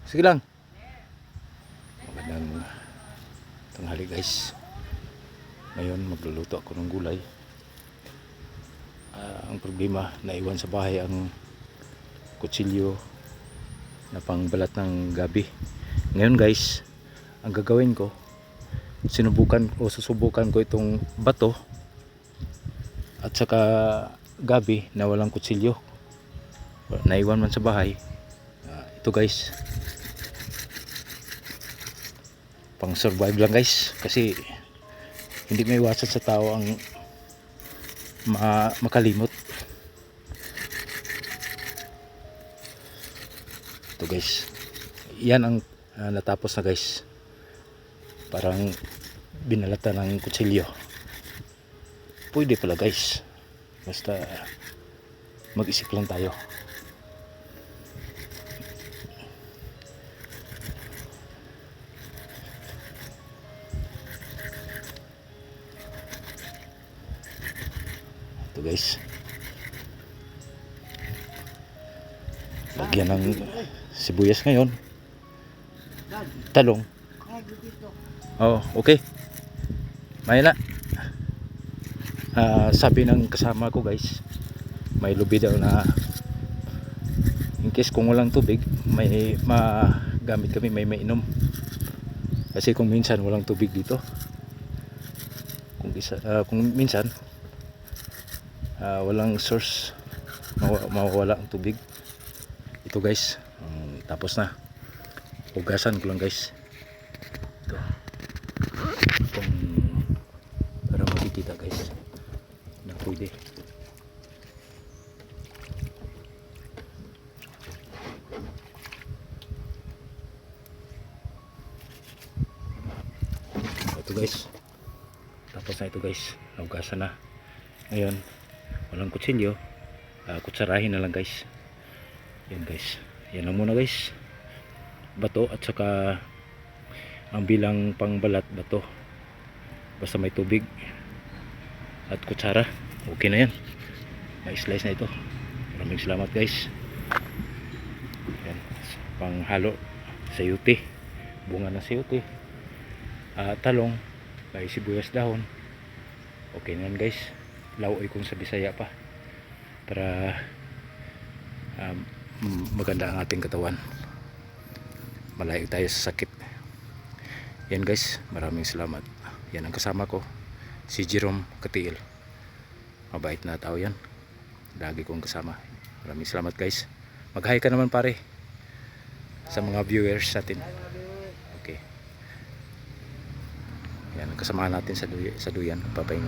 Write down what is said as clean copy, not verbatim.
Sige lang. Magandang tanghali guys. Ngayon magluluto ako ng gulay. Ang problema, naiwan sa bahay ang kutsilyo na pangbalat ng gabi. Ngayon guys, ang gagawin ko, susubukan ko itong bato at saka gabi na walang kutsilyo. Naiwan man sa bahay. Ito guys, pang survive lang guys, kasi hindi may iwasan sa tao ang makalimot. Ito guys, yan ang natapos na guys, parang binalatan ng kutsilyo. Pwede pala guys, basta mag-isip lang tayo. Ito guys, lagyan ng sibuyas ngayon, talong. Oh, okay. May na. Sabi ng kasama ko guys, may lubi daw na in case kung walang tubig, may magamit kami, may mainom. Kasi kung minsan walang tubig dito, kung minsan walang source, mawawala ang tubig. Ito guys, tapos na. Hugasan ko lang guys. Ito. Para makikita guys na pwede. Ito guys, tapos na ito guys. Hugasan na. Ngayon, walang kutsilyo, kutsarahin na lang guys. Yan guys, yan lang muna guys, bato at saka ang bilang pangbalat bato, basta may tubig at kutsara, okay na yan. May slice na ito. Maraming salamat guys. Yan, panghalo sayote, bunga ng sayote, talong, may sibuyas dahon. Okay na yan guys. Lauoy kung sa Bisaya pa, para maganda ang ating katawan, malayo tayo sa sakit. Yan guys, maraming salamat. Yan ang kasama ko, si Jerome Katiil. Mabait na tao yan, lagi kong kasama. Maraming salamat guys. Mag-hi ka naman pare sa mga viewers natin. Okay, yan ang kasama natin sa duyan, papahinga.